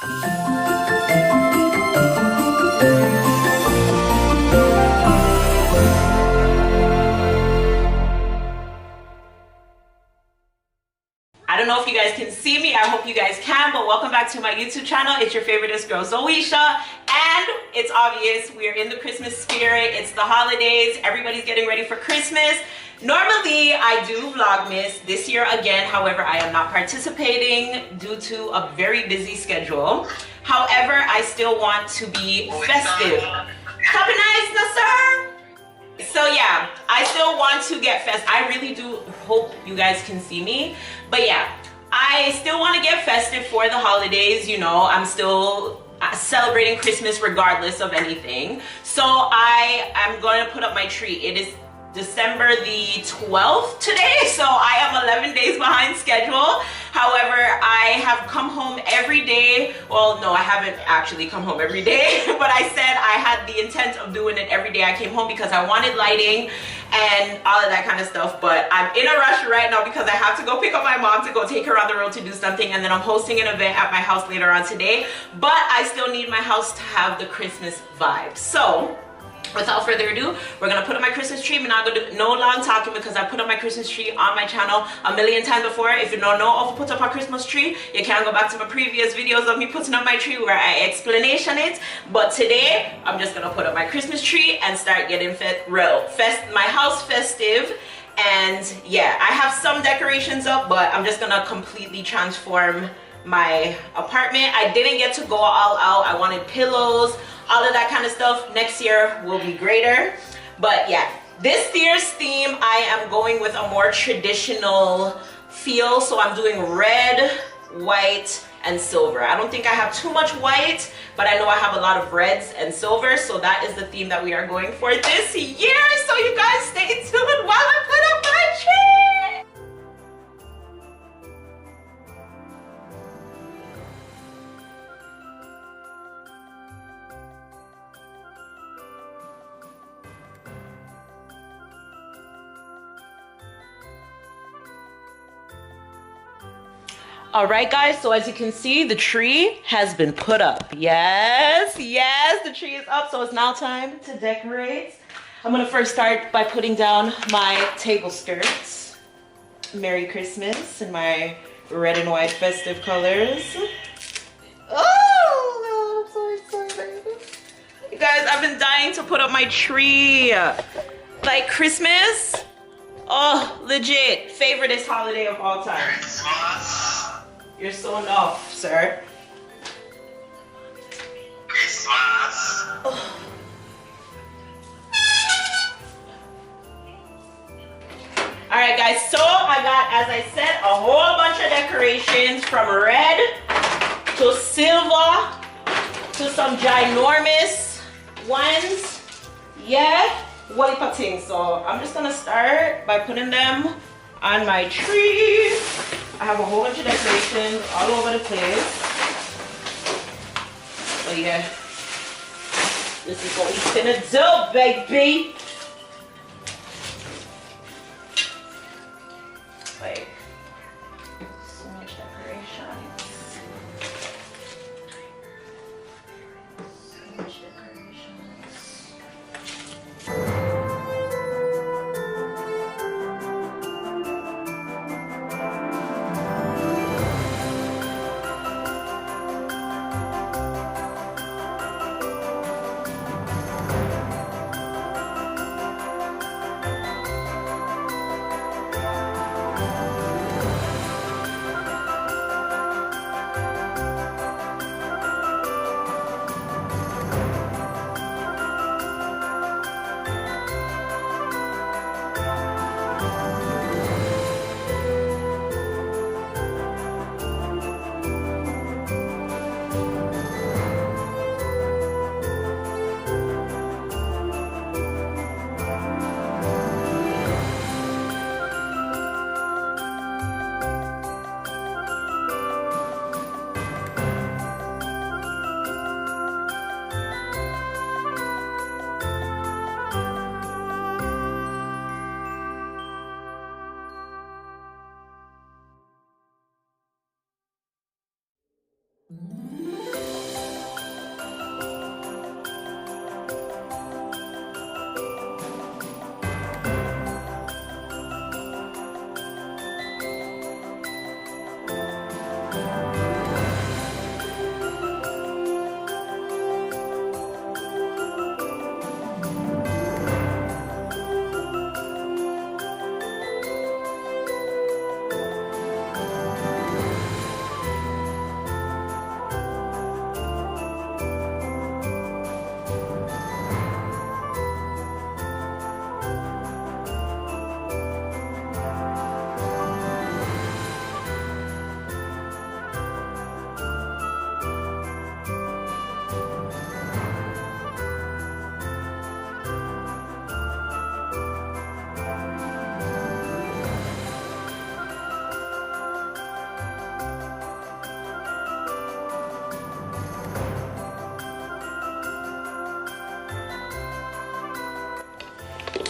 I don't know if you guys can see me. I hope you guys can, but welcome back to my YouTube channel. It's your favoriteest girl, Zoisha, and it's obvious we're in the Christmas spirit. It's the holidays. Everybody's getting ready for Christmas. Normally, I do Vlogmas this year again. However, I am not participating due to a very busy schedule. However, I still want to be festive. Happy nice, sir. So yeah, I still want to get festive. I really do hope you guys can see me. But yeah, I still want to get festive for the holidays. You know, I'm still celebrating Christmas regardless of anything. So I am going to put up my tree. It is December the 12th today, so I am 11 days behind schedule. However, I have come home every day. Well, no, I haven't actually come home every day, but I said I had the intent of doing it every day I came home because I wanted lighting and all of that kind of stuff. But I'm in a rush right now because I have to go pick up my mom to go take her on the road to do something, and then I'm hosting an event at my house later on today. But I still need my house to have the Christmas vibe. So without further ado, we're gonna put up my Christmas tree. I'm not gonna do no long talking because I put up my Christmas tree on my channel a million times before. If you don't know how to put up a Christmas tree, you can go back to my previous videos of me putting up my tree where I explanation it. But today, I'm just gonna put up my Christmas tree and start getting my house festive. And yeah, I have some decorations up, but I'm just gonna completely transform my apartment. I didn't get to go all out. I wanted pillows, all of that kind of stuff. Next year will be greater. But yeah, this year's theme, I am going with a more traditional feel. So I'm doing red, white, and silver. I don't think I have too much white, but I know I have a lot of reds and silver. So that is the theme that we are going for this year. So you guys stay tuned while I put up my tree. All right, guys, so as you can see, the tree has been put up. Yes, the tree is up, so it's now time to decorate. I'm gonna first start by putting down my table skirts. Merry Christmas in my red and white festive colors. Oh, I'm so excited. You guys, I've been dying to put up my tree. Like Christmas, oh, legit, favoriteest holiday of all time. You're so enough, sir. Christmas. Oh. Alright guys, so I got, as I said, a whole bunch of decorations from red to silver to some ginormous ones. Yeah, what a thing. So I'm just gonna start by putting them on my tree. I have a whole bunch of decorations all over the place. But yeah, this is what we finna do, baby. Like, so much decoration. So much decorations.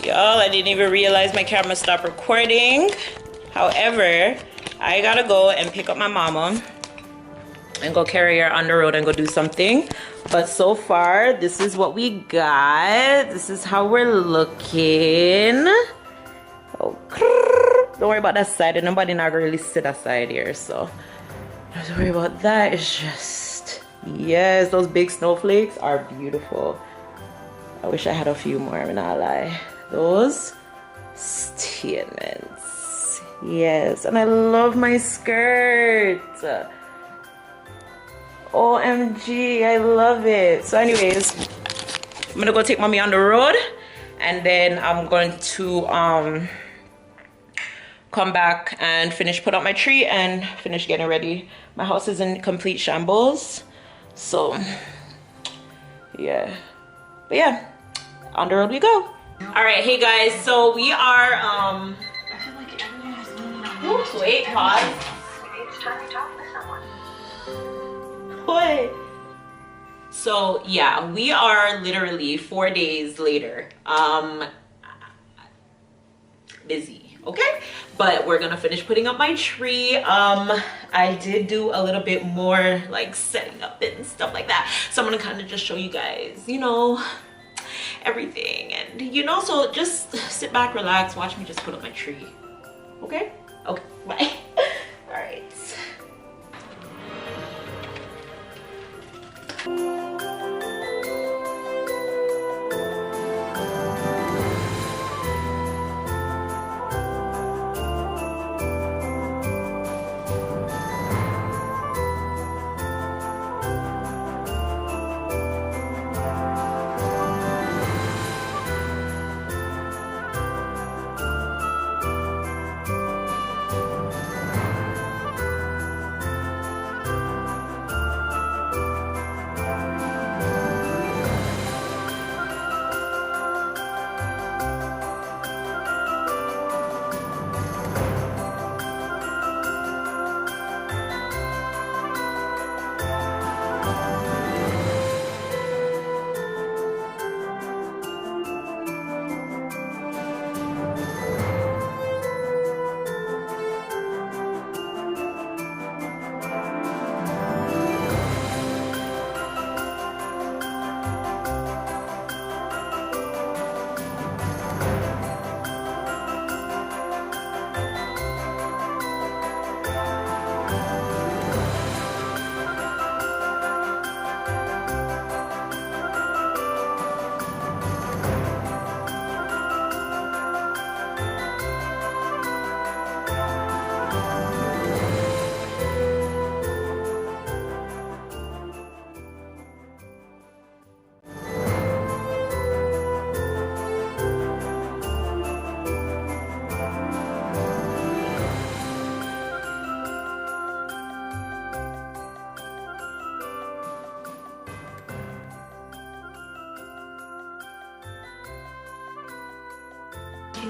Y'all, I didn't even realize my camera stopped recording. However, I gotta go and pick up my mama and go carry her on the road and go do something. But so far, this is what we got. This is how we're looking. Oh, don't worry about that side. Nobody not really sit aside here, so don't worry about that. It's just, yes, those big snowflakes are beautiful. I wish I had a few more, I'm not lie. Those statements, yes. And I love my skirt. OMG, I love it. So anyways, I'm gonna go take mommy on the road, and then I'm going to come back and put up my tree and finish getting ready. My house is in complete shambles, so yeah. But yeah, on the road we go. All right, hey guys, so we are I feel like everyone is leaning on. Oops, wait, pause. It's time to talk to someone. What? So yeah, we are literally 4 days later. Busy, okay? But we're gonna finish putting up my tree. I did do a little bit more like setting up and stuff like that. So I'm gonna kind of just show you guys, you know, everything, and you know, so just sit back, relax, watch me just put up my tree. Okay? Okay, bye. All right.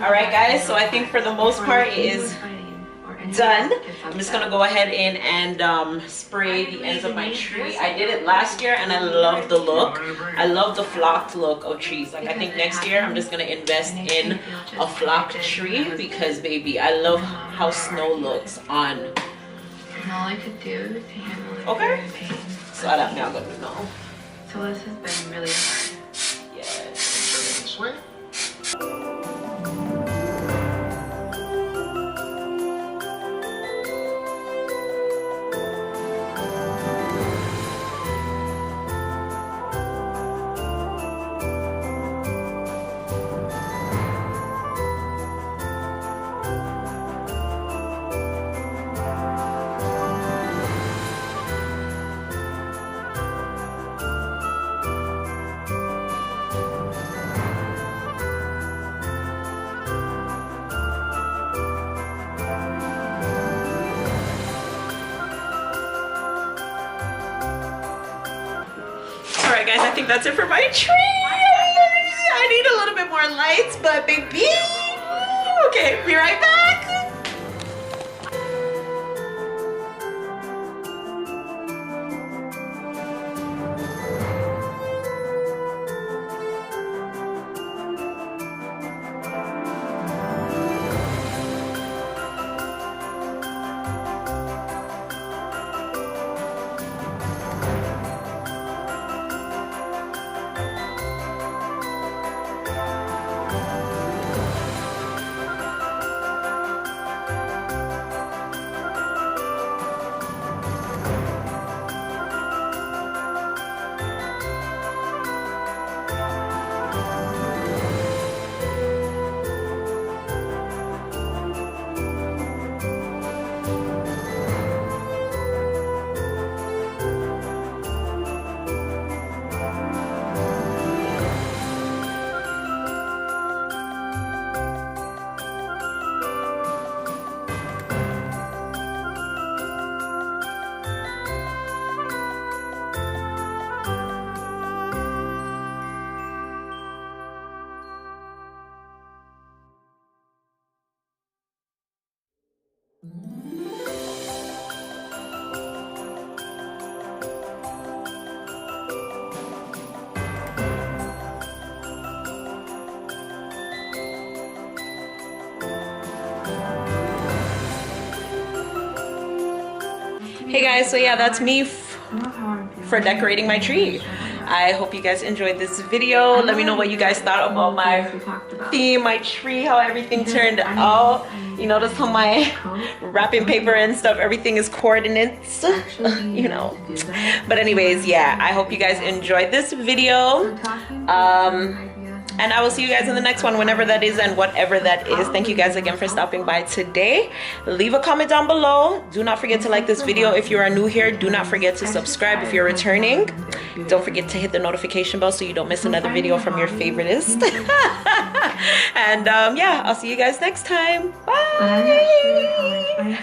All right guys, so I think for the most part it is done. I'm just gonna go ahead in and spray the ends of my tree. I did it last year and I love the look. I love the flocked look of trees. Like, I think next year I'm just gonna invest in a flocked tree because baby, I love how snow looks on. All I could do to handle it. Okay. So alam niya ako no. So this has been really hard. Yes. This way? Alright guys, I think that's it for my tree. I need a little bit more lights, but baby. Okay, be right back. Hey guys, so yeah, that's me for decorating my tree. I hope you guys enjoyed this video. Let me know what you guys thought about my theme, my tree, how everything turned out. You notice how my wrapping paper and stuff, everything is coordinates, you know. But anyways, yeah, I hope you guys enjoyed this video. And I will see you guys in the next one, whenever that is and whatever that is. Thank you guys again for stopping by today. Leave a comment down below. Do not forget to like this video if you are new here. Do not forget to subscribe if you're returning. Don't forget to hit the notification bell so you don't miss another video from your favoritist. And yeah, I'll see you guys next time. Bye.